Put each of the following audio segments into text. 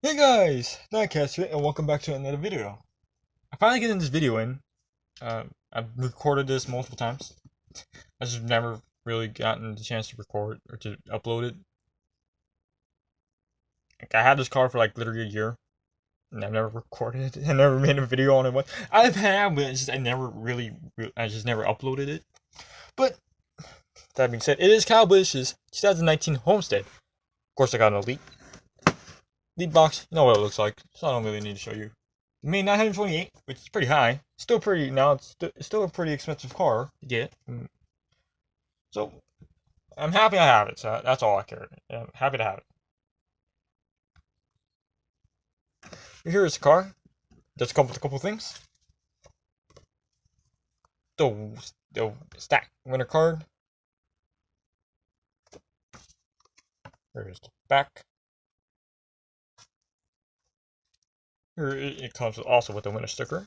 Hey guys, Nightcast here, and welcome back to another video. I finally getting this video in. I've recorded this multiple times. I just never really gotten the chance to record or to upload it. Like, I had this car for like literally a year, and I've never recorded it. I never made a video on it. I've had, but I never really, I just never uploaded it. But that being said, it is Kyle Busch's 2019 Homestead. Of course, I got an Elite box. You know what it looks like, so I don't really need to show you. I mean, 928, which is pretty high. Still pretty, now it's still a pretty expensive car to get. So, I'm happy I have it, so that's all I care. I'm happy to have it. Here is the car. Just come with a couple things. The stack winter card. Here's the back. Here it comes also with a winter sticker.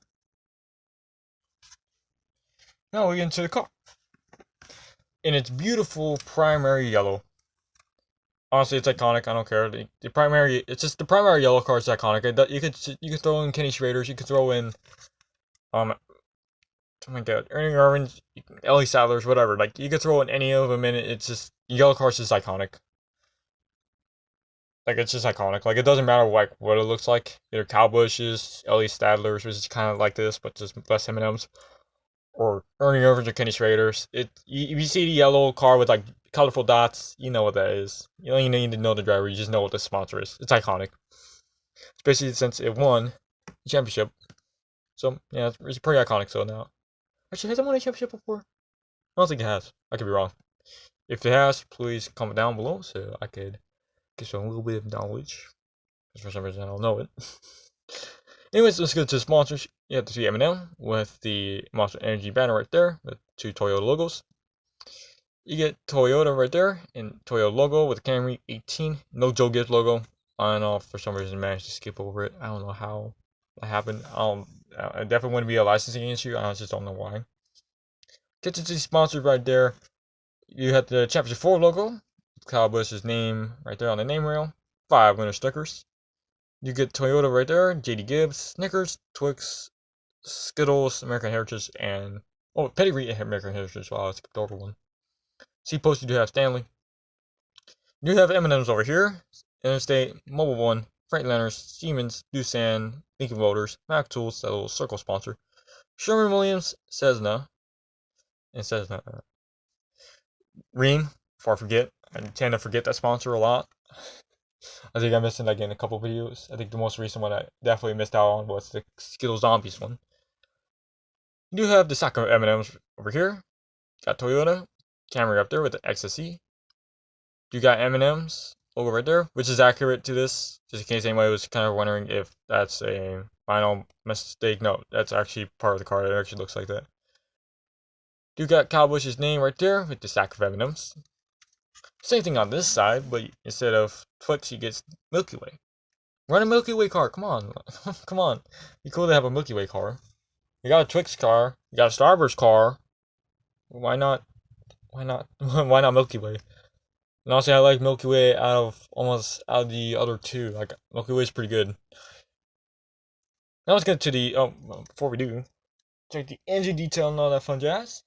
Now we get into the car. In its beautiful primary yellow. Honestly, it's iconic. I don't care. It's just the primary yellow card is iconic. You could throw in Kenny Schrader's. You could throw in, oh my god, Ernie Irvin's, Ellie Sadler's, whatever. Like you could throw in any of them, and it's just yellow card's just iconic. Like it's just iconic. Like it doesn't matter like what it looks like. Either Kyle Busch's, Ellie Sadler's, which is kind of like this, but just less M&Ms, or Ernie Irvin's or Kenny Schrader's. You see the yellow car with like colorful dots, you know what that is. You don't even need to know the driver, you just know what the sponsor is. It's iconic. Especially since it won the championship. So, yeah, it's pretty iconic so now. Actually, has it won a championship before? I don't think it has. I could be wrong. If it has, please comment down below so I could get some little bit of knowledge. Because for some reason I don't know it. Anyways, let's get to the sponsors. You have to see M&M with the Monster Energy banner right there with 2 Toyota logos. You get Toyota right there and Toyota logo with the Camry 18. No Joe Gibbs logo. I don't know, for some reason managed to skip over it. I don't know how that happened. I definitely wouldn't be a licensing issue. I just don't know why. Get to the sponsors right there. You have the Championship 4 logo. Kyle Busch's name right there on the name rail. 5 winter stickers. You get Toyota right there. JD Gibbs, Snickers, Twix, Skittles, American Heritage, and Pedigree American Heritage. Wow, I skipped over one. See post, you do have Stanley. You have M&M's over here. Interstate, Mobile One, Freightliners, Siemens, Doosan, Lincoln Motors, Mac Tools, that little circle sponsor. Sherwin-Williams, Cessna, and Cessna. Rheem, before I forget. I tend to forget that sponsor a lot. I think I missed it like in a couple videos. I think the most recent one I definitely missed out on was the Skittles Zombies one. You do have the sack of M&M's over here. Got Toyota, Camry up there with the XSE. You got M&M's logo right there, which is accurate to this. Just in case anybody was kind of wondering if that's a final mistake. No, that's actually part of the card. It actually looks like that. You got Kyle Busch's name right there with the sack of M&M's. Same thing on this side, but instead of Twix, he gets Milky Way. Run a Milky Way car. Come on, come on. Be cool to have a Milky Way car. You got a Twix car. You got a Starburst car. Why not? Why not? Why not Milky Way? And honestly, I like Milky Way out of the other two. Like Milky Way is pretty good. Now let's get to the before we do, check the engine detail and all that fun jazz.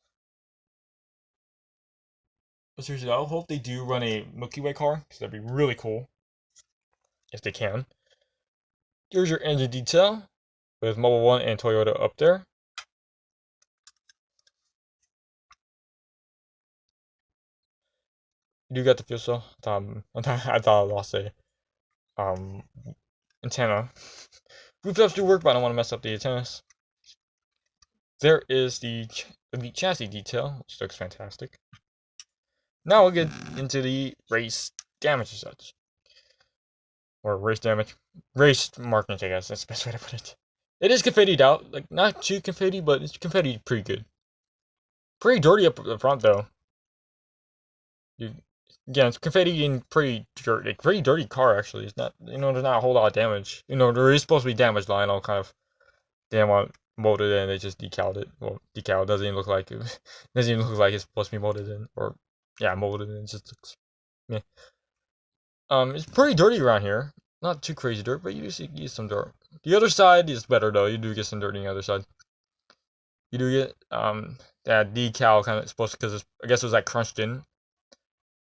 But seriously, I hope they do run a Milky Way car because that'd be really cool if they can. Here's your engine detail with Mobile One and Toyota up there. You do got the fuel cell. I thought I lost a antenna. Roof flaps do work, but I don't want to mess up the antennas. There is the Elite chassis detail, which looks fantastic. Now we'll get into the race damage as such. Or race damage. Race markings, I guess. That's the best way to put it. It is confettied out. Like, not too confetti, but it's confetti pretty good. Pretty dirty up the front, though. Again, it's confetti and pretty dirty car, actually. It's not, there's not a whole lot of damage. There is supposed to be damage line, all kind of damn molded in, they just decaled it. Well, decal doesn't even look like it. Doesn't even look like it's supposed to be molded in, or yeah, molded in. It just looks, yeah. It's pretty dirty around here. Not too crazy dirt, but you do get some dirt. The other side is better though. You do get some dirt on the other side. You do get that decal kind of supposed to, because I guess it was like crunched in.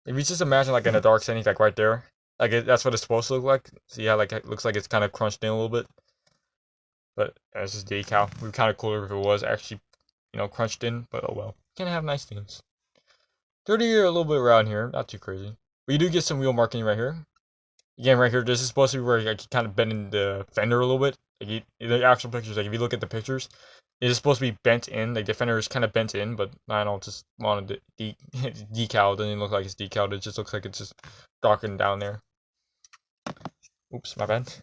If you just imagine like in a dark setting, like right there, like that's what it's supposed to look like. See how like it looks like it's kind of crunched in a little bit. But it's just decal. It would be kind of cooler if it was actually, crunched in. But oh well. Can have nice things. Dirtier a little bit around here, not too crazy. But you do get some wheel marking right here. Again, right here, this is supposed to be where you kind of bend in the fender a little bit. Like the actual pictures, like if you look at the pictures, it is supposed to be bent in. Like the fender is kind of bent in, but I don't just wanted to decal. It doesn't look like it's decaled. It just looks like it's just darkened down there. Oops, my bad.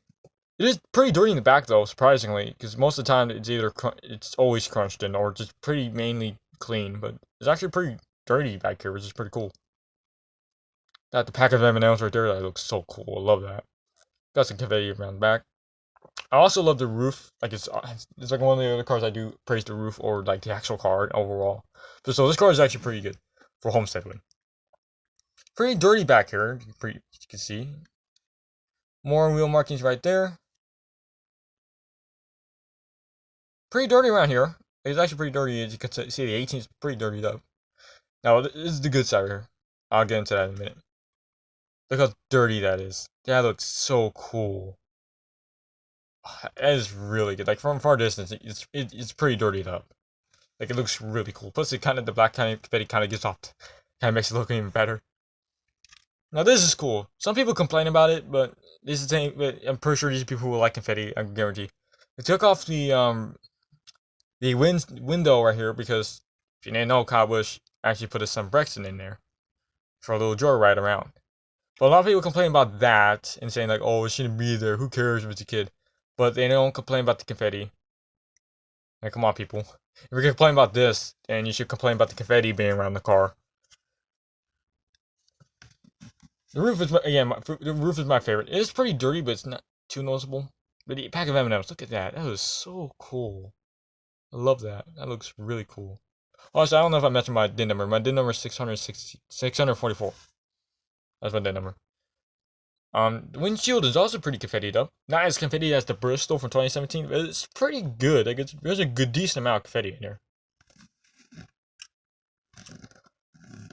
It is pretty dirty in the back though, surprisingly, because most of the time it's always crunched in or just pretty mainly clean. But it's actually pretty dirty back here, which is pretty cool. Got the pack of M&Ms right there. That looks so cool. I love that. Got some confetti around the back. I also love the roof. Like it's like one of the other cars I do praise the roof or like the actual car overall. So this car is actually pretty good for Homestead win. Pretty dirty back here. You can see more wheel markings right there. Pretty dirty around here. It's actually pretty dirty. As you can see, the 18 is pretty dirtied up. Now this is the good side here. I'll get into that in a minute. Look how dirty that is. That looks so cool. That is really good. Like from far distance, it's pretty dirtied up. Like it looks really cool. Plus, the black kind of confetti kind of gives off, kind of makes it look even better. Now this is cool. Some people complain about it, but this is but I'm pretty sure these people will like confetti. I guarantee. They took off the window right here because if you didn't know, Kyle Busch actually put some Brexton in there for a little joyride around. But a lot of people complain about that and saying like, oh, it shouldn't be there. Who cares if it's a kid? But they don't complain about the confetti. Like, come on, people. If you're complaining about this, then you should complain about the confetti being around the car. The roof is the roof is my favorite. It is pretty dirty, but it's not too noticeable. But the pack of M&Ms, look at that. That is so cool. I love that. That looks really cool. Also, I don't know if I mentioned my DIN number. My DIN number is 644. That's my DIN number. The windshield is also pretty confettied up. Not as confetti as the Bristol from 2017, but it's pretty good. Like there's a decent amount of confetti in there.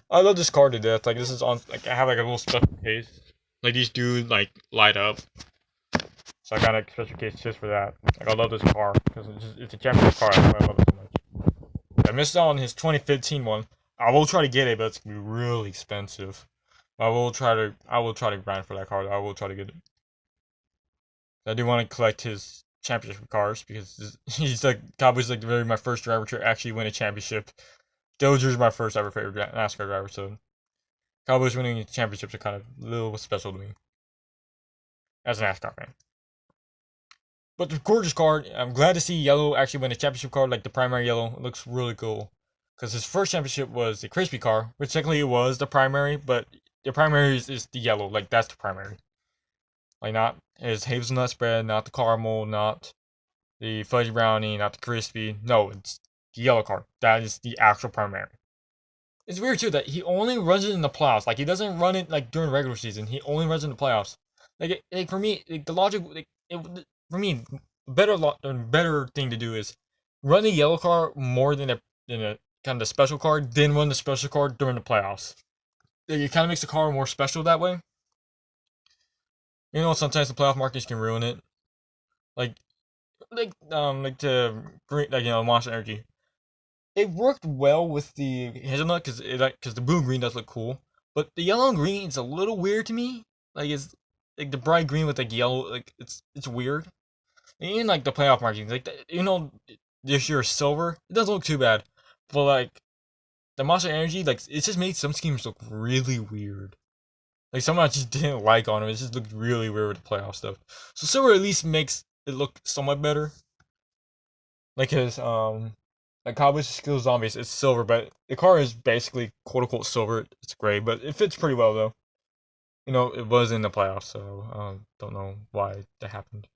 I love this car to death. Like this is on. Like I have like a little special case. Like these do like light up. So I got a special case just for that. Like I love this car because it's a championship car. That's why I love it so much. I missed out on his 2015 one. I will try to get it, but it's gonna be really expensive. I will try to grind for that car. I will try to get it. I do want to collect his championship cars because he's like Cowboy's like my first driver to actually win a championship. Dozier is my first ever favorite NASCAR driver, so Cowboys winning championships are kind of a little special to me as a NASCAR fan. But the gorgeous car. I'm glad to see yellow actually win a championship car, like the primary yellow. It looks really cool because his first championship was the crispy car, which technically it was the primary, but the primary is the yellow, like that's the primary. Like not his hazelnut spread, not the caramel, not the fudgy brownie, not the crispy. No, it's the yellow car. That is the actual primary. It's weird too that he only runs it in the playoffs. Like he doesn't run it like during regular season. He only runs it in the playoffs. Like for me, like, the logic, for me, better thing to do is run the yellow car more than a kind of the special car, then run the special car during the playoffs. It kind of makes the car more special that way. You know, sometimes the playoff markings can ruin it. Like the green, Monster Energy. It worked well with the hazelnut because the blue and green does look cool, but the yellow and green is a little weird to me. Like it's like the bright green with like yellow, like it's weird. And even like the playoff markings, like this year silver, it doesn't look too bad, but like the Monster Energy, like it just made some schemes look really weird. Like some I just didn't like on them. It just looked really weird with the playoff stuff. So silver at least makes it look somewhat better. Like his like Cowboys Skill Zombies, it's silver, but the car is basically quote unquote silver. It's gray, but it fits pretty well though. You know, it was in the playoffs, so don't know why that happened.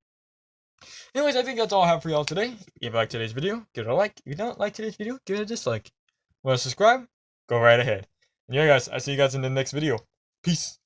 Anyways, I think that's all I have for y'all today. If you like today's video, give it a like. If you don't like today's video, give it a dislike. Want to subscribe? Go right ahead. And yeah, guys, I see you guys in the next video. Peace.